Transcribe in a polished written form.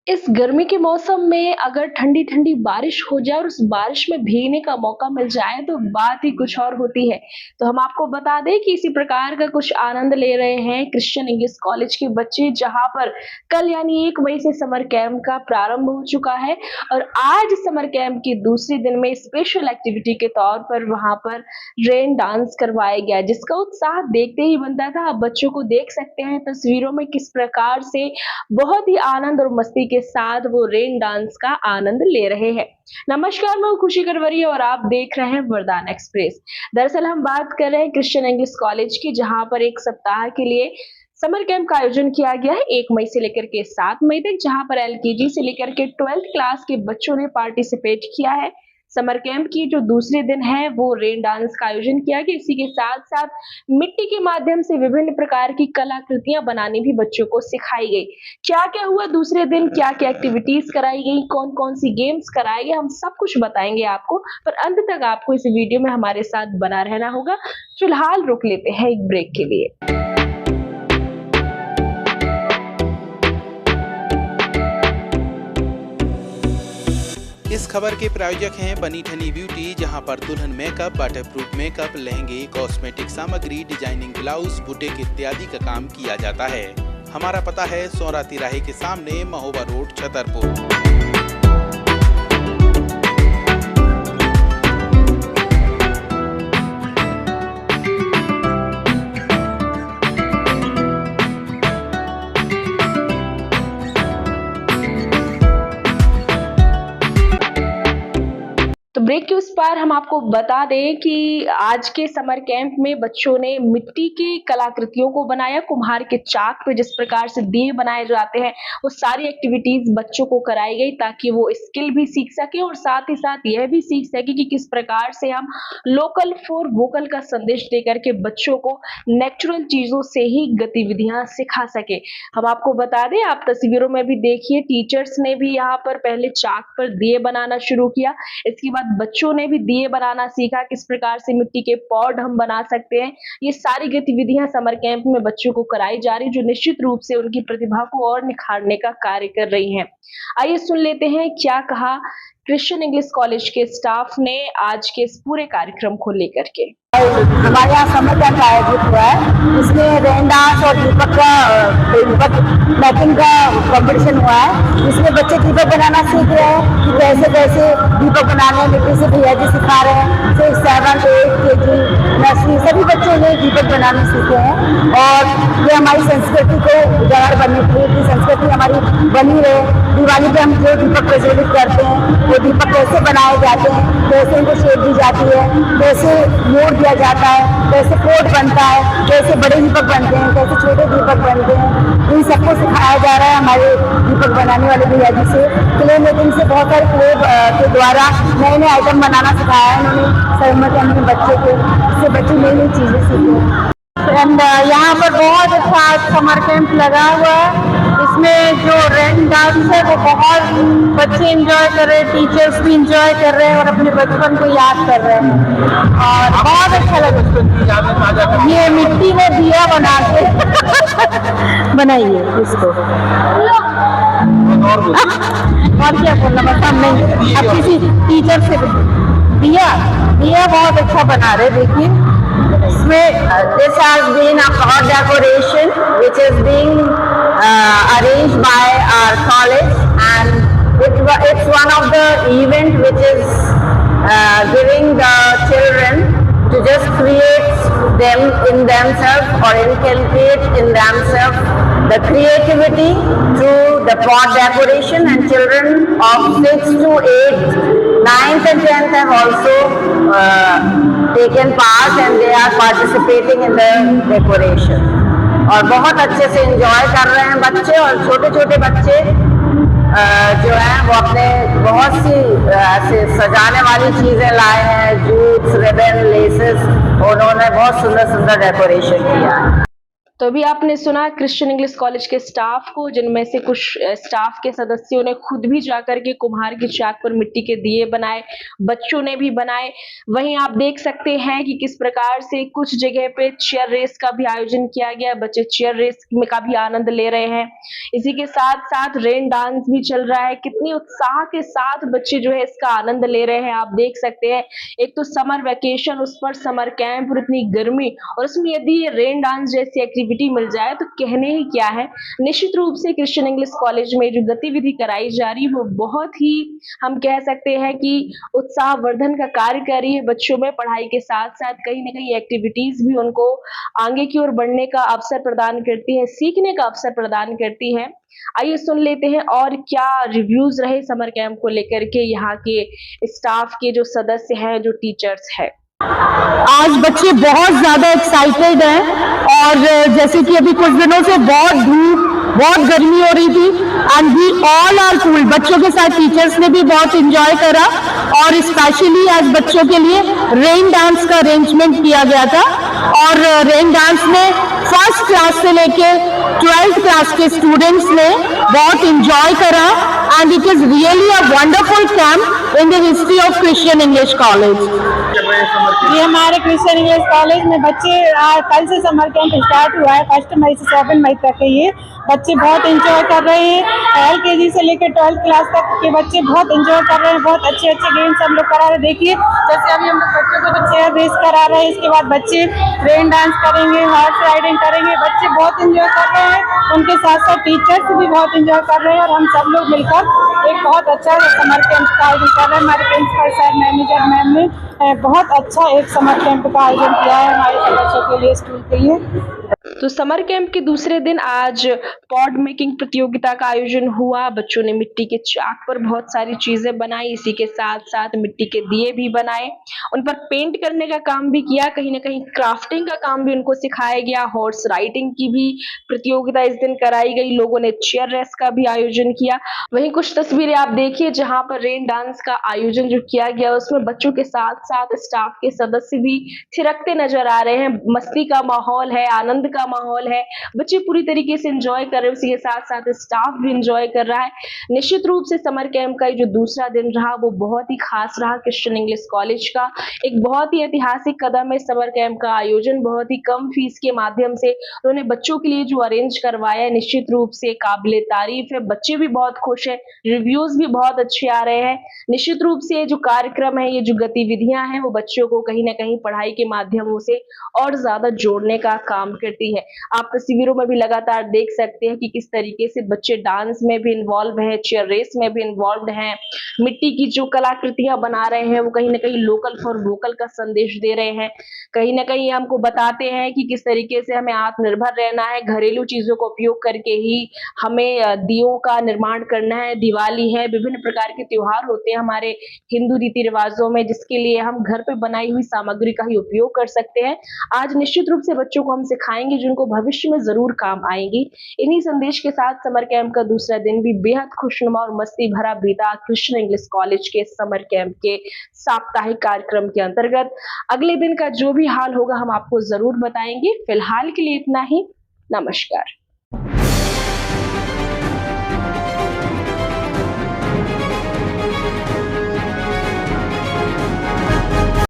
इस गर्मी के मौसम में अगर ठंडी-ठंडी बारिश हो जाए और उस बारिश में भीगने का मौका मिल जाए तो बात ही कुछ और होती है। तो हम आपको बता दें कि इसी प्रकार का कुछ आनंद ले रहे हैं क्रिश्चियन इंग्लिश कॉलेज के बच्चे, जहाँ पर कल यानी 1 मई से समर कैंप का प्रारंभ हो चुका है और आज समर कैंप के दूसरे दिन में स्पेशल एक्टिविटी के तौर पर वहाँ पर रेन डांस करवाया गया, जिसका उत्साह देखते ही बनता था। आप बच्चों को देख सकते हैं तस्वीरों में किस प्रकार से बहुत ही आनंद और मस्ती के साथ वो रेन डांस का आनंद ले रहे हैं। नमस्कार, मैं हूं खुशी करवरी और आप देख रहे हैं वरदान एक्सप्रेस। दरअसल हम बात कर रहे हैं क्रिश्चियन इंग्लिश कॉलेज की, जहां पर एक सप्ताह के लिए समर कैंप का आयोजन किया गया है 1 मई से लेकर के 7 मई तक, जहां पर एलकेजी से लेकर के 12th क्लास के बच्चों ने पार्टिसिपेट किया है। समर कैंप की जो दूसरे दिन है वो रेन डांस का आयोजन किया गया। इसी के साथ साथ मिट्टी के माध्यम से विभिन्न प्रकार की कलाकृतियां बनानी भी बच्चों को सिखाई गई। क्या क्या हुआ दूसरे दिन, क्या क्या एक्टिविटीज कराई गई, कौन कौन सी गेम्स कराए गए, हम सब कुछ बताएंगे आपको, पर अंत तक आपको इस वीडियो में हमारे साथ बना रहना होगा। फिलहाल रुक लेते हैं एक ब्रेक के लिए। इस खबर के प्रायोजक हैं बनी ठनी ब्यूटी, जहां पर दुल्हन मेकअप, वाटरप्रूफ मेकअप, लहंगे, कॉस्मेटिक सामग्री, डिजाइनिंग ब्लाउज, बुटीक इत्यादि का काम किया जाता है। हमारा पता है सौरा तिराहे के सामने, महोबा रोड, छतरपुर। तो ब्रेक के उस पार हम आपको बता दें कि आज के समर कैंप में बच्चों ने मिट्टी की कलाकृतियों को बनाया। कुम्हार के चाक पे जिस प्रकार से दिए बनाए जाते हैं, वो सारी एक्टिविटीज बच्चों को कराई गई ताकि वो स्किल भी सीख सके और साथ ही साथ यह भी सीख सके कि किस प्रकार से हम लोकल फॉर वोकल का संदेश देकर के बच्चों को नेचुरल चीजों से ही गतिविधियां सिखा सके। हम आपको बता दें, आप तस्वीरों में भी देखिए, टीचर्स ने भी यहाँ पर पहले चाक पर दिए बनाना शुरू किया। इसके बाद बच्चों ने भी दिए बनाना सीखा, किस प्रकार से मिट्टी के पॉट हम बना सकते हैं। ये सारी गतिविधियां समर कैंप में बच्चों को कराई जा रही, जो निश्चित रूप से उनकी प्रतिभा को और निखारने का कार्य कर रही हैं। आइए सुन लेते हैं क्या कहा क्रिश्चियन इंग्लिश कॉलेज के स्टाफ ने आज के इस पूरे कार्यक्रम को लेकर के। हमारे यहाँ समर कैंप आयोजित हुआ है, इसमें रेन डांस और दीपक मैकिंग का कंपटीशन हुआ है। इसमें बच्चे दीपक बनाना सीख रहे हैं कि कैसे कैसे दीपक बनाने, मिट्टी से भैया जी सिखा रहे हैं। 6, 7, 8 KG नर्सरी सभी बच्चों ने दीपक बनाना सीखे हैं और ये हमारी संस्कृति को उजागर बनने के लिए, कि संस्कृति हमारी बनी रहे। दिवाली पे हम जो दीपक प्रज्वलित करते हैं, वो दीपक कैसे बनाए जाते हैं, कैसे इनको शेप दी जाती है, कैसे मोड़ दिया जाता है, कैसे कोट बनता है, कैसे बड़े दीपक बनते हैं, कैसे छोटे दीपक बनते हैं, इन सबको सिखाया जा रहा है हमारे दीपक बनाने वाले भैया जी से। क्ले मेकिंग से बहुत सारे क्ले के द्वारा नए नए आइटम बनाना सिखाया है उन्होंने समर कैंप में बच्चे को, इससे बच्चे नई नई चीजें सीखे। एंड यहाँ पर बहुत अच्छा समर कैंप लगा हुआ है। इसमें जो रेन डांस है वो बहुत बच्चे एंजॉय कर रहे हैं, टीचर्स भी एंजॉय कर रहे हैं और अपने बचपन को याद कर रहे हैं और बहुत अच्छा लगा। ये मिट्टी में दिया बना के बनाइए इसको। और क्या बोलना, बस हम नहीं, अब किसी टीचर से दिया बहुत अच्छा बना रहे। देखिए this has been a flower decoration which is being arranged by our college, and it's one of the event which is giving the children to just create them in themselves or inculcate in themselves the creativity through the pot decoration, and children of 6 to 8, 9th and 10th have also taken part and they are participating in the decoration और बहुत अच्छे से enjoy कर रहे हैं बच्चे। और छोटे छोटे बच्चे जो हैं वो अपने बहुत सी ऐसे सजाने वाली चीजें लाए हैं, जूट्स, रिबन, लेसेस, उन्होंने बहुत सुंदर सुंदर डेकोरेशन किया है। तो अभी आपने सुना क्रिश्चियन इंग्लिश कॉलेज के स्टाफ को, जिनमें से कुछ स्टाफ के सदस्यों ने खुद भी जाकर के कुम्हार की चाक पर मिट्टी के दिए बनाए, बच्चों ने भी बनाए। वहीं आप देख सकते हैं कि किस प्रकार से कुछ जगह पे चेयर रेस का भी आयोजन किया गया, बच्चे चेयर रेस में का भी आनंद ले रहे हैं। इसी के साथ साथ रेन डांस भी चल रहा है। कितनी उत्साह के साथ बच्चे जो है इसका आनंद ले रहे हैं, आप देख सकते हैं। एक तो समर वेकेशन, उस पर समर कैंप और इतनी गर्मी, और उसमें यदि रेन डांस जैसी एक्टिविटी मिल जाए तो कहने ही क्या है। निश्चित रूप से क्रिश्चियन इंग्लिश कॉलेज में जो गतिविधि कराई जा रही है वो बहुत ही, हम कह सकते हैं कि उत्साहवर्धन का कार्य कर रही है बच्चों में। पढ़ाई के साथ साथ कहीं ना कहीं एक्टिविटीज भी उनको आगे की ओर बढ़ने का अवसर प्रदान करती है, सीखने का अवसर प्रदान करती है। आइए सुन लेते हैं और क्या रिव्यूज रहे समर कैंप को लेकर के यहाँ के स्टाफ के जो सदस्य हैं, जो टीचर्स हैं। आज बच्चे बहुत ज्यादा एक्साइटेड हैं और जैसे कि अभी कुछ दिनों से बहुत धूप, बहुत गर्मी हो रही थी and we all are cool. बच्चों के साथ टीचर्स ने भी बहुत एंजॉय करा और स्पेशली आज बच्चों के लिए रेन डांस का अरेंजमेंट किया गया था और रेन डांस में फर्स्ट क्लास से लेके 12th क्लास के स्टूडेंट्स ने बहुत एंजॉय करा and it is really a wonderful camp in the history of Christian English college. ये हमारे क्रिश्चियन इंग्लिश कॉलेज में बच्चे कल से समर कैंप स्टार्ट हुआ है। 1 मई से 7 मई तक है। ये बच्चे बहुत एंजॉय कर रहे हैं। LKG से लेकर 12th क्लास तक के बच्चे बहुत एंजॉय कर रहे हैं। बहुत अच्छे अच्छे गेम्स हम लोग करा रहे हैं। देखिए जैसे अभी हम लोग बच्चों को तो चेयर रेस करा रहे हैं, इसके बाद बच्चे रेन डांस करेंगे, हॉर्स राइडिंग करेंगे। बच्चे बहुत एंजॉय कर रहे हैं, उनके साथ साथ टीचर्स भी बहुत एंजॉय कर रहे हैं और हम सब लोग मिलकर एक बहुत अच्छा समर कैंप का आयोजन कर रहे हैं। हमारे प्रिंसिपल सर, मैनेजर मैम ने बहुत अच्छा एक समर कैंप का आयोजन किया है हमारे बच्चों के लिए, स्कूल के लिए। तो समर कैंप के दूसरे दिन आज पॉड मेकिंग प्रतियोगिता का आयोजन हुआ। बच्चों ने मिट्टी के चाक पर बहुत सारी चीजें बनाई, इसी के साथ साथ मिट्टी के दिए भी बनाए, उन पर पेंट करने का काम भी किया, कहीं ना कहीं क्राफ्टिंग का काम भी उनको सिखाया गया। हॉर्स राइडिंग की भी प्रतियोगिता इस दिन कराई गई। लोगों ने चेयर रेस का भी आयोजन किया। वहीं कुछ तस्वीरें आप देखिए जहां पर रेन डांस का आयोजन जो किया गया उसमें बच्चों के साथ साथ स्टाफ के सदस्य भी थिरकते नजर आ रहे हैं। मस्ती का माहौल है, आनंद का माहौल है, बच्चे पूरी तरीके से एंजॉय कर रहे हैं, उसी के साथ साथ स्टाफ भी एंजॉय कर रहा है। निश्चित रूप से समर कैंप का जो दूसरा दिन रहा वो बहुत ही खास रहा। क्रिश्चियन इंग्लिश कॉलेज का एक बहुत ही ऐतिहासिक कदम है समर कैंप का आयोजन। बहुत ही कम फीस के माध्यम से उन्होंने बच्चों के लिए जो अरेंज करवाया है, निश्चित रूप से काबिले तारीफ है। बच्चे भी बहुत खुश है, रिव्यूज भी बहुत अच्छे आ रहे हैं। निश्चित रूप से जो कार्यक्रम है, ये जो गतिविधियां हैं वो बच्चों को कहीं ना कहीं पढ़ाई के माध्यमों से और ज्यादा जोड़ने का काम करती है। आप तस्वीरों में भी लगातार देख सकते हैं कि किस तरीके से बच्चे डांस में भी इन्वॉल्व हैं, चेयर रेस में भी इन्वॉल्व हैं। मिट्टी की जो कलाकृतियां बना रहे हैं वो कहीं ना कहीं लोकल फॉर वोकल का संदेश दे रहे हैं। कहीं ना कहीं हमको बताते हैं कि किस तरीके से हमें आत्मनिर्भर रहना है, घरेलू चीजों का उपयोग करके ही हमें दियों का निर्माण करना है। दिवाली है, विभिन्न प्रकार के त्योहार होते हैं हमारे हिंदू रीति रिवाजों में, जिसके लिए हम घर पे बनाई हुई सामग्री का ही उपयोग कर सकते हैं। आज निश्चित रूप से बच्चों को हम सिखाएंगे जिनको भविष्य में जरूर काम आएंगी। इन्हीं संदेश के साथ समर कैंप का दूसरा दिन भी बेहद खुशनुमा और मस्ती भरा बीता क्रिश्चियन इंग्लिश कॉलेज के समर कैंप के साप्ताहिक कार्यक्रम के अंतर्गत। अगले दिन का जो भी हाल होगा हम आपको जरूर बताएंगे। फिलहाल के लिए इतना ही। नमस्कार।